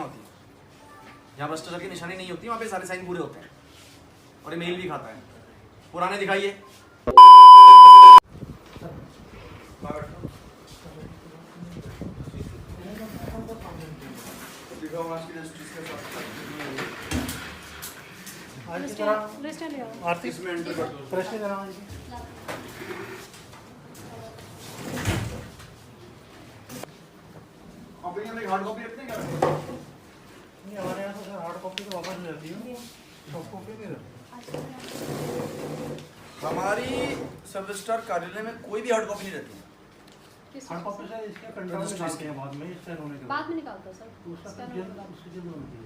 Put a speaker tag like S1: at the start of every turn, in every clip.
S1: होती, जहाँ भ्रष्टाचार की निशानी नहीं होती वहाँ पे सारे साइन पूरे होते हैं और ये मेल भी खाता है। पुराने दिखाइए। हार्ड कॉपी रखते हैं क्या?
S2: नहीं, हमारे यहाँ तो सर हार्ड कॉपी तो वापस मिल जाती है, सॉफ्ट कॉपी नहीं रहती।
S1: हमारी सब रजिस्ट्रार कार्यालय में कोई भी हार्ड कॉपी नहीं रहती है।
S2: हार्ड कॉपी सर इसके कंट्रोल में निकालते हैं बाद में, स्कैन होने के
S3: बाद में निकालता है सर,
S2: उसका उसकी जल्द होती है।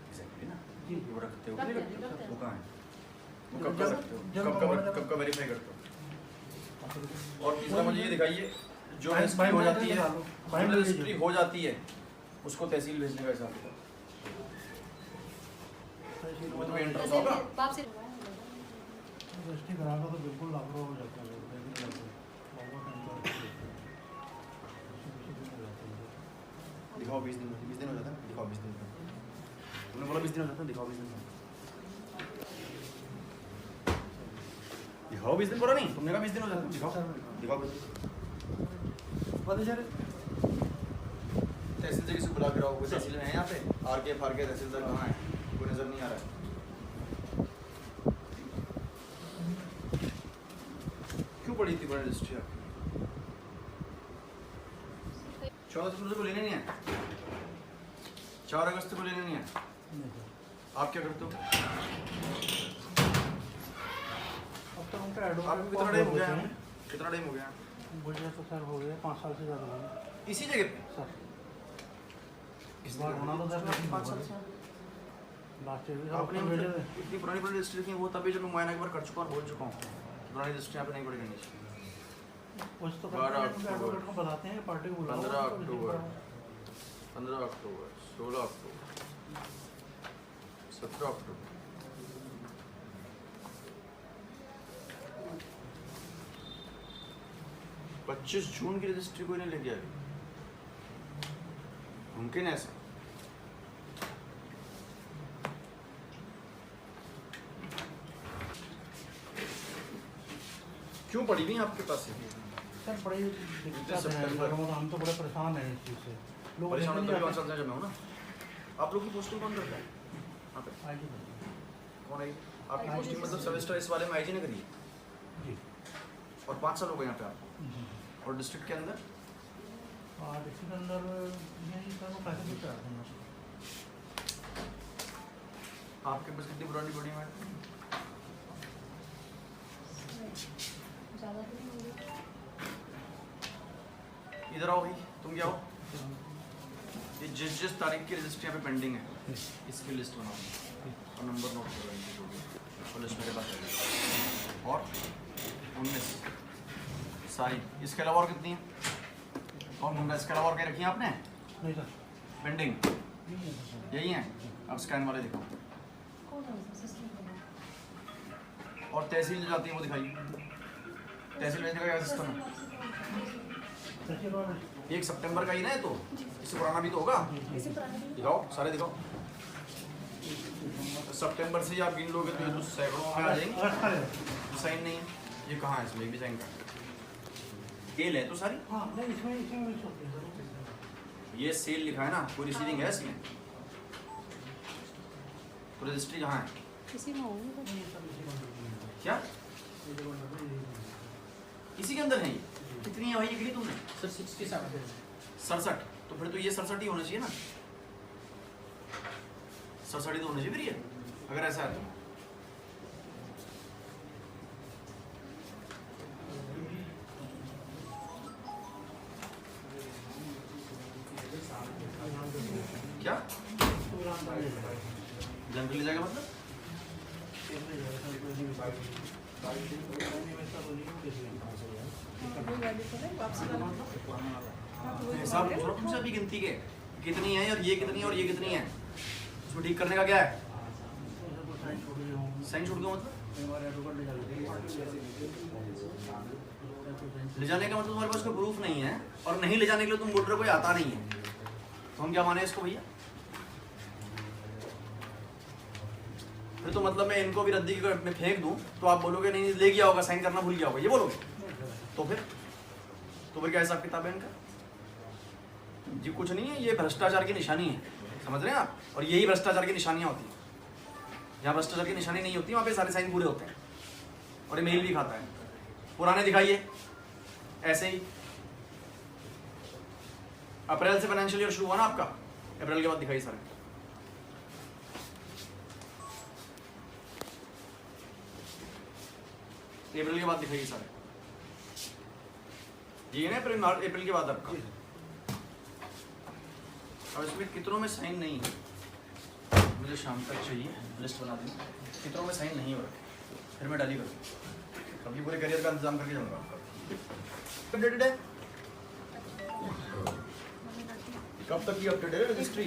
S1: एग्जैक्टली ना
S2: जी,
S1: वो रखते हो,
S3: रखते हैं।
S1: वो कहाँ है, वो कब का रखते हो, कब का वेरीफाई करते हो? और तीसरा मुझे ये दिखाइए, जो रजिस्ट्री हो जाती है, जो रजिस्ट्री हो जाती है उसको तहसील भेजने का हिसाब किताब वो तो एंटर होता होगा।
S3: बाप से
S2: रजिस्ट्री कराना तो बिल्कुल लापरवाह हो जाता है,
S1: दिखाओ 20 दिन हो जाता है, दिखाओ 20 दिन। तुमने बोला 20 दिन हो जाता है, दिखाओ 20 दिन। दिखाओ 20 दिन पूरा नहीं, तुमने कहा 20 दिन हो जाता है, दिखाओ 20 दिन। तहसील से किसी बुला के रहो, कोई तहसील में है यहाँ पे? आर के तहसीलदार कहाँ है? कोई नजर नहीं आ रहा है। क्यों पड़ी थी बड़ी रजिस्ट्री आपकी? 14 सितंबर को लेने नहीं है, 4 अगस्त को लेने नहीं है। आप क्या करते हो?
S2: अब तो उनका एडवोकेट
S1: आपको कितना टाइम हो गया? कितना टाइम हो गया?
S2: मुझे तो सर हो गया 5 साल से ज़्यादा हो गया
S1: इसी जगह पे
S2: सर। इस बार होना तो सर 5 साल से लास्ट ईयर
S1: आपने इतनी पुरानी रजिस्ट्री की वो तभी जब मुआयना एक बार कर चुका और बोल चुका हूँ पुरानी रजिस्ट्री यहाँ पे नहीं पड़ेगी नीचे।
S2: कुछ तो एडवोकेट को बताते हैं, पार्टी को बुलाओ।
S1: 15 अक्टूबर 16 अक्टूबर 17 अक्टूबर 25 जून की रजिस्ट्री कोई नहीं लेके आई। मुमकिन है ऐसा? क्यों पड़ी हुई आपके पास?
S2: सर बड़ी दिक्कत है, हम तो बड़े परेशान हैं इस चीज़ से। लोग
S1: परेशान होते हैं, मैं हूँ ना। आप लोग की पोस्टिंग कौन करता है यहाँ पे?
S2: आईजी
S1: कौन है? आपकी पोस्टिंग मतलब सब रजिस्ट्रार इस वाले में आईजी ने करी है?
S2: जी।
S1: और 5 साल हो गए यहाँ पे आपको? और डिस्ट्रिक्ट के अंदर?
S2: डिस्ट्रिक्ट के अंदर यही सर वो पैसे भी चाहते हैं।
S1: आपके पास कितनी पुरानी बड़ी है?
S3: ज़्यादा नहीं होगी।
S1: इधर आओ भाई, तुम क्या हो? ये जिस तारीख की रजिस्ट्री यहाँ पे पेंडिंग है इसकी लिस्ट बनाओ और नंबर नोट करो और लिस्ट मेरे पास है। और 19 सारी, इसके अलावा और कितनी है? और इसके अलावा और क्या रखी है आपने?
S2: नहीं सर,
S1: पेंडिंग यही है। अब स्कैन वाले दिखाओ। और तहसील जो जाती है वो दिखाइए। तहसील भेजने का क्या सिस्टम है? 1 सितंबर का ही ना है, तो इससे पुराना भी तो होगा। दिखाओ, सारे दिखाओ। सितंबर से ही आप गिन लोगे तो सैकड़ों में आ जाएंगे। साइन नहीं है, ये कहाँ है? इसमें भी साइन का सेल है तो सारी।
S2: हाँ नहीं, इसमें
S1: ये सेल लिखा है ना, कोई रिसीविंग है इसमें? तो रजिस्ट्री कहाँ है?
S3: किसी में होंगे
S1: क्या इसी के अंदर है? ये कितनी है भाई? ये गिनी तुमने?
S4: सर 67।
S1: 67। तो फिर तो ये 67 ही होना चाहिए ना। 67 ही तो होना चाहिए फिर ये, अगर ऐसा है तो। क्या जंग ले जाएगा मतलब? हिसाब पूछ रहा हूँ तुमसे अभी गिनती के, कितनी है और ये कितनी है और ये कितनी है, उसमें ठीक करने का क्या है? साइन छोड़ दो मतलब? ले जाने का मतलब तुम्हारे पास कोई प्रूफ नहीं है और नहीं ले जाने के लिए तुम बोल रहे हो कोई आता नहीं है, तो हम क्या माने इसको भैया? फिर तो मतलब मैं इनको भी रद्दी में फेंक दूं तो आप बोलोगे नहीं ले गया होगा, साइन करना भूल गया होगा, ये बोलोगे। तो फिर क्या हिसाब किताब है इनका? जी कुछ नहीं है, ये भ्रष्टाचार की निशानी है, समझ रहे हैं आप। और यही भ्रष्टाचार की निशानियां होती हैं। जहाँ भ्रष्टाचार की निशानी नहीं होती वहाँ पे सारे साइन पूरे होते हैं। और ये मेल भी खाता है। पुराने दिखाइए ऐसे ही। अप्रैल से फाइनेंशियल ईयर शुरू हुआ ना आपका, अप्रैल के बाद दिखाइए सारे। अप्रैल के बाद दिखाइए सारे। ये ना अप्रैल के बाद आपका। अब इसमें कितनों में साइन नहीं है, मुझे शाम तक चाहिए, लिस्ट बना दूँ कितनों में साइन नहीं हो रहा, फिर मैं डाली करूँ। कभी पूरे करियर का इंतजाम करके जाऊँगा आपका। अपडेटेड है कब तक की अपडेटेड है रजिस्ट्री?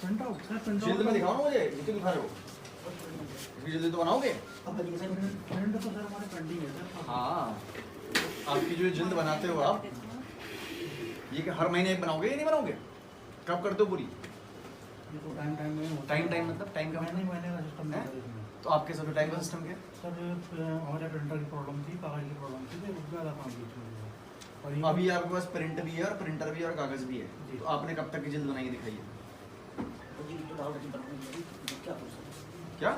S1: जल्द में दिखाओ ना मुझे, जितने दिखा रहे हो इसकी जल्दी तो बनाओगे। हाँ आपकी जो जल्द बनाते हो आप, ये कि हर महीने एक बनाओगे या नहीं बनाओगे? कब करते हो पूरी? टाइम मतलब टाइम का महीने का सिस्टम है। तो आपके सब टाइम का सिस्टम क्या?
S2: सर हमारे प्रिंटर की प्रॉब्लम थी, कागज की प्रॉब्लम थी, तो ज़्यादा काम की। और
S1: अभी आपके पास प्रिंट भी है और प्रिंटर भी और कागज भी है, तो आपने कब तक की जल्द बनाई दिखाई है? क्या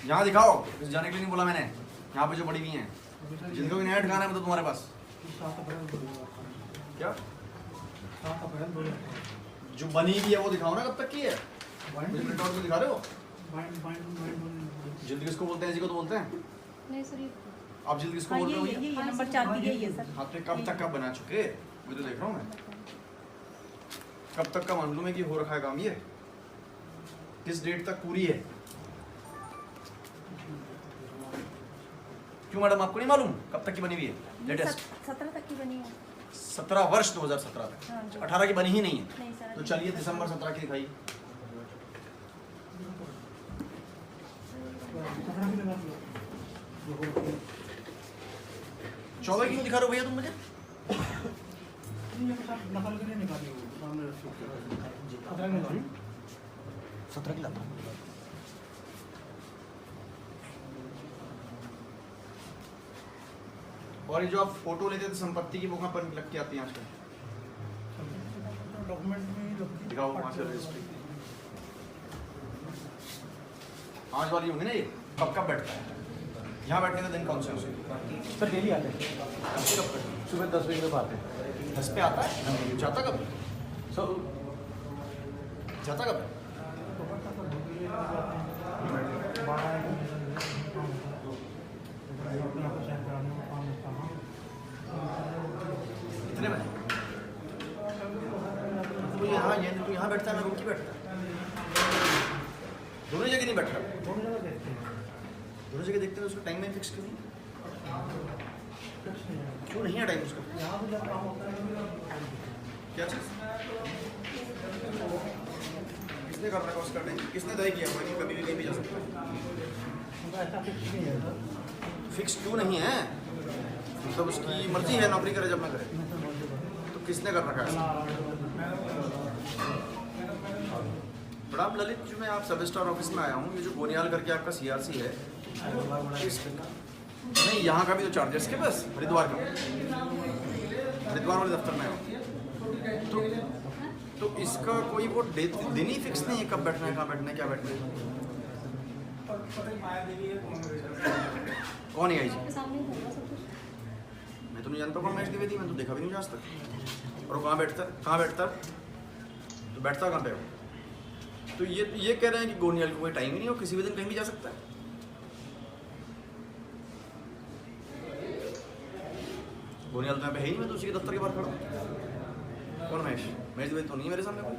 S1: यहाँ दिखाओ, इस जाने के लिए नहीं बोला मैंने। यहाँ पे जो बड़ी हुई हैं जिनको भी नया ठिकाना है मतलब तुम्हारे पास क्या जो बनी भी है वो दिखाओ ना, कब तक की है? मुझे प्रिंट आउट को दिखा रहे हो? जल्द किसको बोलते हैं? इसी को तो बोलते हैं।
S3: नहीं सर,
S1: आप जल्द किसको बोल रहे हो?
S3: ये नंबर 4 दी गई है सर।
S1: हाँ तो कब तक का बना चुके? मैं तो देख रहा हूँ मैं कब तक का मालूम है कि हो रखा है काम। ये किस डेट तक पूरी है? क्यों मैडम आपको नहीं मालूम कब तक की बनी हुई है? लेटेस्ट
S3: 17 तक की बनी है।
S1: 17 वर्ष 2017 तक।
S3: हाँ जी।
S1: 18 की बनी ही नहीं है।
S3: नहीं सर।
S1: तो चलिए दिसंबर 17 की दिखाई। चौदह की क्यों दिखा रहे हो भैया तुम मुझे?
S2: नकल के लिए निकाली वो सामने रखी।
S1: 17 की लाता हूँ। और ये जो आप फोटो लेते थे संपत्ति की, वो कहाँ पर लग के आती है आजकल?
S2: डॉक्यूमेंट में
S1: दिखाओ वहाँ से रजिस्ट्री। आज वाली होंगी ना ये, कब कब बैठता है? यहाँ बैठने का दिन कौन से होते?
S2: सर डेली आते हैं, सुबह 10 बजे तक आते हैं।
S1: 10 पे आता है? जाता कब? जाता कब? इतने बजे? तो यहाँ ये तो यहाँ बैठता है ना, रूम की बैठता है? दोनों जगह नहीं बैठता?
S2: दोनों जगह देखते हैं।
S1: दोनों जगह देखते हैं, उसका टाइम में फिक्स क्यों नहीं? क्यों नहीं है टाइम उसका?
S2: यहाँ पे जब काम होता है
S1: क्या चीज़? किसने कर रखा उसका टाइम? किसने तय किया हुआ कि कभी भी कहीं भी जा सकता है?
S2: ऐसा फिक्स नहीं है सर।
S1: फिक्स क्यों नहीं है? मतलब उसकी मर्जी है, नौकरी करे जब ना करे। तो किसने कर रखा है? प्रणाम ललित जी, मैं आप सब स्टार ऑफिस में आया हूँ। ये जो गोनियाल करके आपका सीआरसी है, नहीं यहाँ का भी तो चार्जेस के बस हरिद्वार का, हरिद्वार वाले दफ्तर में आया हूँ। तो इसका कोई वो दिन ही फिक्स नहीं है कब बैठना है, कहाँ बैठना है, क्या बैठना है? कौन है आई जी?
S3: सामने ही होगा सब कुछ।
S1: मैं तो नहीं जानता कौन महेश द्विवेदी, मैं तो देखा भी नहीं आज तक। और वो कहाँ बैठता है? कहाँ बैठता है? तो बैठता कहाँ पे हो? तो ये कह रहे हैं कि गोनियाल को कोई टाइम ही नहीं हो, किसी भी दिन कहीं भी जा सकता है। गोनियाल तो यहाँ पे है ही, मैं तो उसी के दफ्तर के बाहर खड़ा हूँ। कौन महेश? महेश द्विवेदी तो नहीं है मेरे सामने कोई।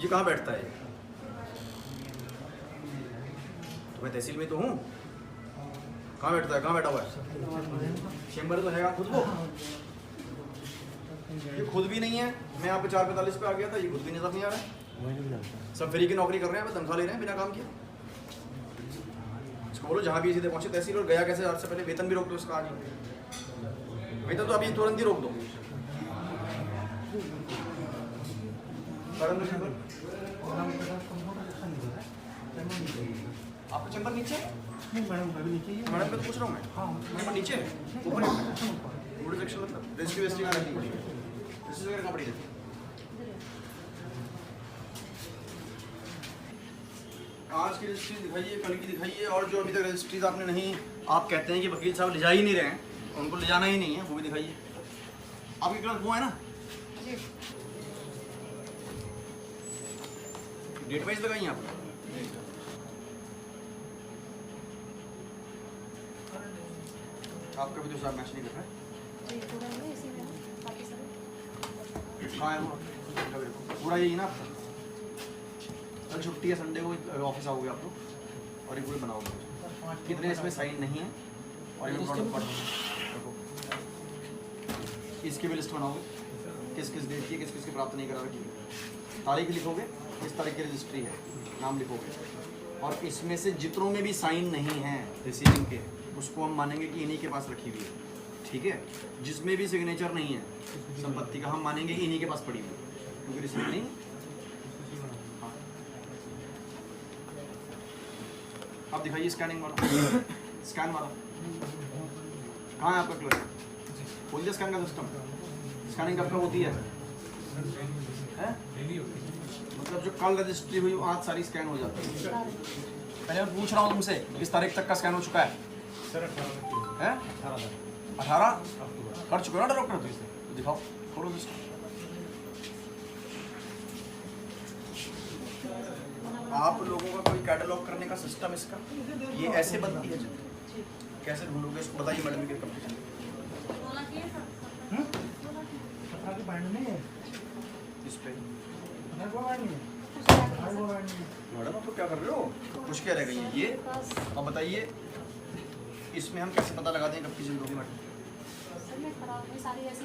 S1: ये कहाँ बैठता है? तो मैं तहसील में तो हूँ। कहाँ बैठता है? कहाँ बैठा हुआ है? चेम्बर तो है खुद को? ये खुद भी नहीं है। मैं यहाँ पे 4:45 पे आ गया था, ये खुद भी नजर नहीं आ रहा है। सब फ्री की नौकरी कर रहे हैं, तनख्वाह ले रहे हैं बिना काम किए। इसको बोलो जहाँ भी सीधे पहुंचे तहसील, और गया कैसे? आज से पहले वेतन भी रोक दो इसका आज ही। वेतन तो अभी तुरंत ही रोक दो। आपका चैम्बर नीचे है?
S2: नहीं मैडम अभी नीचे ही है।
S1: मैडम मैं तो पूछ रहा हूँ मैं।
S2: हाँ
S1: चैम्बर नीचे है? ऊपर है? ऊपर सेक्शन मतलब रजिस्ट्री वेस्ट्री कहाँ रखनी पड़ेगी? रजिस्ट्री वगैरह कहाँ पड़ी रहती है? आज की रजिस्ट्री दिखाइए, कल की दिखाइए, और जो अभी तक रजिस्ट्रीज आपने नहीं, आप कहते हैं कि वकील साहब ले जा ही नहीं रहे हैं, उनको ले जाना ही नहीं है, वो भी दिखाइए। आपके क्लास वो है ना? डेट वाइज लगाइए आप। आपका भी तो साहब मैच नहीं कर रहा है।
S3: जी पूरा है इसी में बाकी सब
S1: हाँ है वो पूरा यही ना आपका। कल छुट्टी है, संडे को ऑफिस आओगे आप लोग और एक पूरे बनाओगे। कितने इसमें साइन नहीं है और ये देखो इसकी भी लिस्ट बनाओगे, किस किस डेट की, किस किस की प्राप्त नहीं करा रखी, तारीख लिखोगे, किस तारीख की रजिस्ट्री है, नाम लिखोगे, और इसमें से जितनों में भी साइन नहीं है रिसीविंग के, उसको हम मानेंगे कि इन्हीं के पास रखी हुई है, ठीक है। जिसमें भी सिग्नेचर नहीं है संपत्ति का, हम मानेंगे कि इन्हीं के पास पड़ी हुई है, क्योंकि रिसीविंग नहीं है। हाँ। आप दिखाइए स्कैनिंग वाला, स्कैन वाला कहाँ है आपका क्लर्क? खोल दिया स्कैन का सिस्टम? स्कैनिंग कब कब होती है? मतलब जो कल रजिस्ट्री हुई वो आज सारी स्कैन हो जाती है। पहले मैं पूछ रहा हूँ तुमसे, किस तारीख तक का स्कैन हो चुका है?
S2: सर
S1: 18 कर चुके हो ना डॉक्टर? तो दिखाओ, खोलो सिस्टम। आप लोगों का कोई कैटलॉग करने का सिस्टम इसका ये ऐसे बनती है? कैसे ढूंढोगे इसको, बताइए मैडम के कंपटीशन।
S2: 17 की बाइंड नहीं है,
S1: इस पे
S2: 15 को बाइंड नहीं है, 8 को बाइंड नहीं है।
S1: मैडम आप तो क्या कर रहे हो? कुछ क्या रह गई है ये? अब बताइए इसमें हम कैसे पता लगाते हैं कब की जिल्द होगी मैडम?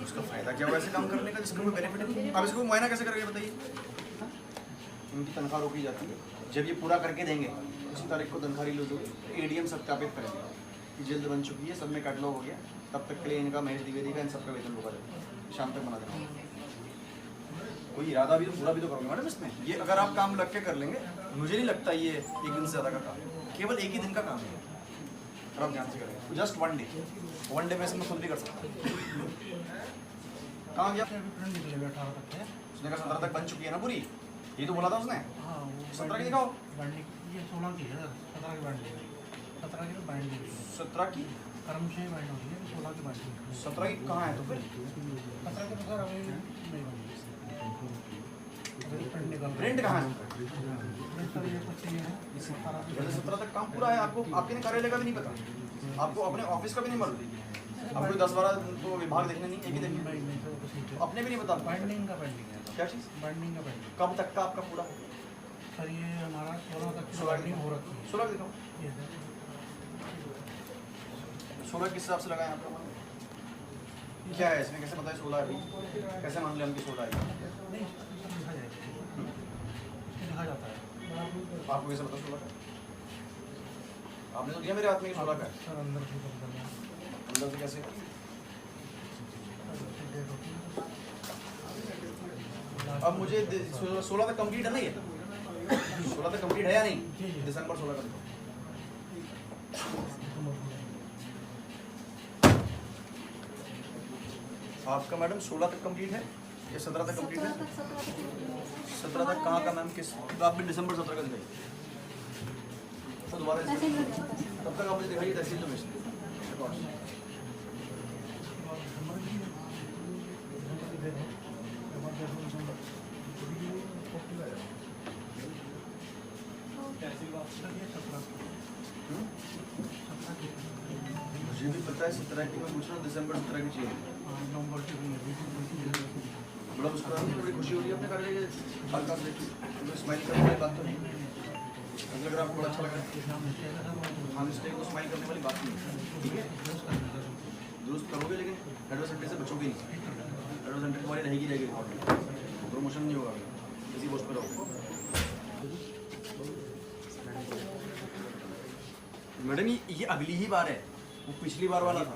S1: उसका फायदा क्या हुआ ऐसे काम करने का जिसका कोई बेनिफिट नहीं? अब इसको मुआयना कैसे करेंगे बताइए? इनकी तनख्वाह रोकी जाती है, जब ये पूरा करके देंगे उसी तारीख को तनख्वाह रिलीज होगी, एडीएम सत्यापित करेंगे कि जिल्द बन चुकी है, सब में कैटलॉग हो गया, तब तक के लिए इनका महेश द्विवेदी का इन सबका वेतन रोका जाएगा, शाम तक बना देना। कोई इरादा भी तो पूरा भी तो करोगे मैडम इसमें। ये अगर आप काम लग के कर लेंगे, मुझे नहीं लगता ये एक दिन से ज़्यादा का काम है, केवल एक ही दिन का काम है, और आप ध्यान से करेंगे जस्ट वन डे में मैं खुद भी कर सकता हूँ। कहाँ गया?
S2: प्रिंट निकलेगा 18 तक है।
S1: उसने कहा 17 तक बन चुकी है ना पूरी, ये तो बोला था उसने।
S2: हाँ वो
S1: 17 की दिखाओ।
S2: बाइंडिंग ये 16 की है, 17 की बाइंडिंग, 17 की तो बाइंडिंग है,
S1: 17 की,
S2: कर्म से बाइंड होती है, 16 की बाइंडिंग।
S1: 17 की कहाँ है तो फिर?
S2: 17 के तो सर अभी नहीं बनी, प्रिंट निकल
S1: प्रिंट कहाँ है?
S2: प्रिंट सर ये कुछ नहीं है, 17 की
S1: वैसे 17 तक काम पूरा है, आपको आपके कार्यालय का भी नहीं पता, आपको अपने ऑफिस का भी नहीं मालूम, आपको 10-12 तो विभाग देखने नहीं, एक ही देखने,
S2: नहीं सर कुछ नहीं,
S1: अपने भी नहीं पता।
S2: बाइंडिंग का पेंडिंग है,
S1: क्या चीज़?
S2: बाइंडिंग का पेंडिंग।
S1: कब तक का आपका पूरा?
S2: सर ये हमारा 16 तक की
S1: 16
S2: बाइंडिंग हो रखी है।
S1: 16 दिखाओ।
S2: ये सर
S1: 16 किस हिसाब से लगाए आपका? क्या है इसमें, कैसे पता है 16 अभी? कैसे मान लिया हम कि 16 है?
S2: नहीं लिखा जाएगा, लिखा जाता है।
S1: आपको कैसे पता 16 का? आपने तो दिया मेरे हाथ में कि 16 का है।
S2: सर अंदर से करना है,
S1: अंदर से कैसे?
S2: डेट होती है।
S1: अब मुझे 16 तक कंप्लीट है ना ये? 16 तक कंप्लीट है या नहीं? दिसंबर 16 का दिखाओ। आपका मैडम 16 तक कंप्लीट है या 17 तक कंप्लीट है? 17 तक कहाँ का मैम? किस आप भी दिसंबर 17 का दिखाइए तो दोबारा तब तक आप मुझे दिखाइए तहसील तो मिशन मुझे भी पता है 17 की, मैं पूछ रहा हूँ दिसंबर 17 की चाहिए। बड़ा मुस्कुरा रही है, बड़ी खुशी हो रही है अपने कार्य के हल्का से, स्माइल करने वाली बात तो नहीं, अगर आपको बड़ा अच्छा लग रहा है हाँ मिस्टेक को स्माइल करने वाली बात नहीं है, ठीक है दुरुस्त करोगे, लेकिन एडवर्सेंटेज से बचोगे नहीं, एडवर्सेंटेज हमारी रहेगी प्रमोशन नहीं होगा, इसी पोस्ट पर रहोगे। मैडम ये अगली ही बार है, वो पिछली बार वाला था,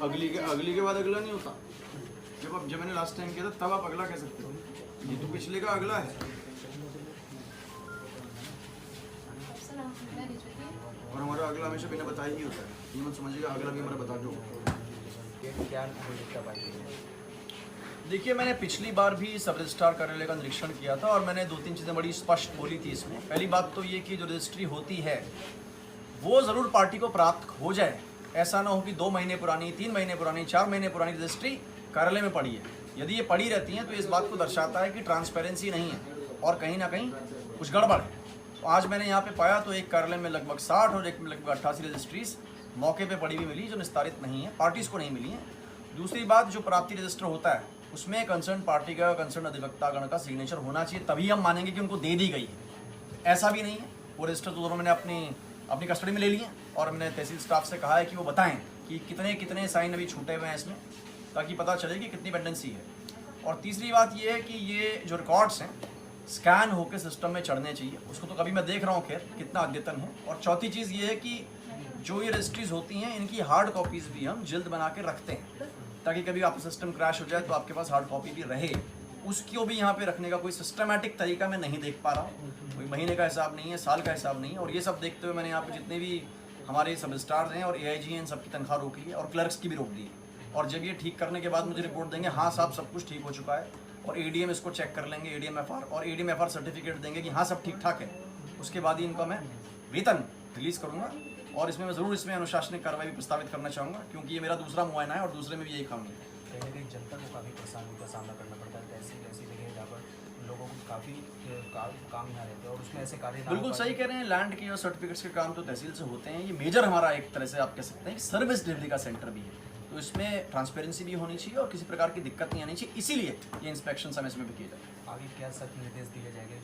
S1: अगली के बाद अगला नहीं होता। जब मैंने लास्ट टाइम किया था तब आप अगला कह सकते हो, ये तो पिछले का अगला है।
S3: मैं नहीं चुकी
S1: और हमारा अगला हमेशा बिना बताया ही होता है, ये मत समझिएगा अगला भी हमारा बता दो।
S2: क्या दिक्कत आई है?
S1: देखिए, मैंने पिछली बार भी सब रजिस्ट्रार कार्यालय का निरीक्षण किया था और मैंने 2-3 चीज़ें बड़ी स्पष्ट बोली थी इसमें। पहली बात तो ये कि जो रजिस्ट्री होती है वो ज़रूर पार्टी को प्राप्त हो जाए, ऐसा ना हो कि 2 महीने पुरानी, 3 महीने पुरानी, 4 महीने पुरानी रजिस्ट्री कार्यालय में पड़ी है। यदि ये पड़ी रहती हैं तो इस बात को दर्शाता है कि ट्रांसपेरेंसी नहीं है और कहीं ना कहीं कुछ गड़बड़ है। तो आज मैंने यहाँ पे पाया तो एक कार्यालय में लगभग 60 और एक में लगभग 88 रजिस्ट्रीज मौके पे पड़ी हुई मिली जो निस्तारित नहीं है, पार्टीज़ को नहीं मिली हैं। दूसरी बात, जो प्राप्ति रजिस्टर होता है उसमें कंसर्न पार्टी का, कंसर्न अधिवक्तागण का सिग्नेचर होना चाहिए, तभी हम मानेंगे कि उनको दे दी गई है। ऐसा भी नहीं है। वो रजिस्टर तो दोनों मैंने अपनी कस्टडी में ले लिए और मैंने तहसील स्टाफ से कहा है कि वो बताएं कि कितने कितने साइन अभी छूटे हुए हैं इसमें, ताकि पता चले कि कितनी पेंडेंसी है। और तीसरी बात ये है कि ये जो रिकॉर्ड्स हैं स्कैन होकर सिस्टम में चढ़ने चाहिए, उसको तो कभी मैं देख रहा हूँ खैर कितना अद्यतन है। और चौथी चीज़ ये है कि जो ये रजिस्ट्रीज होती हैं इनकी हार्ड कॉपीज़ भी हम जल्द बना के रखते हैं, ताकि कभी आपका सिस्टम क्रैश हो जाए तो आपके पास हार्ड कॉपी भी रहे। उसको भी यहाँ पे रखने का कोई सिस्टमैटिक तरीका मैं नहीं देख पा रहा हूँ। कोई महीने का हिसाब नहीं है, साल का हिसाब नहीं है। और ये सब देखते हुए मैंने यहाँ पे जितने भी हमारे सब रजिस्ट्रार्स हैं और AIG हैं, इन सबकी तनख्वाह रोक ली है और क्लर्क्स की भी रोक दी है। और जब ये ठीक करने के बाद मुझे रिपोर्ट देंगे हाँ साहब सब कुछ ठीक हो चुका है, और ADM इसको चेक कर लेंगे, ADM-FR, और ADM-FR सर्टिफिकेट देंगे कि हाँ सब ठीक ठाक है, उसके बाद ही इनका मैं वेतन रिलीज़ करूँगा। और इसमें मैं ज़रूर इसमें अनुशासनिक कार्रवाई भी प्रस्तावित करना चाहूँगा, क्योंकि ये मेरा दूसरा मुआयना है और दूसरे में भी यही खामी है।
S2: कहीं ना कहीं जनता को काफ़ी परेशानी का सामना करना पड़ता है, ऐसी जगह जहाँ पर लोगों को काफ़ी काम यहाँ रहते हैं और उसमें ऐसे कार्य ना हो
S1: बिल्कुल
S2: पाए।
S1: सही कह रहे हैं। लैंड के और सर्टिफिकेट्स के काम तो तहसील से होते हैं। ये मेजर हमारा एक तरह से आप कह सकते हैं कि सर्विस डिलीवरी का सेंटर भी है, तो इसमें ट्रांसपेरेंसी भी होनी चाहिए और किसी प्रकार की दिक्कत नहीं आनी चाहिए। इसीलिए ये इंस्पेक्शन समय समय पर किए जाए।
S2: आगे क्या सख्त निर्देश दिए जाएंगे?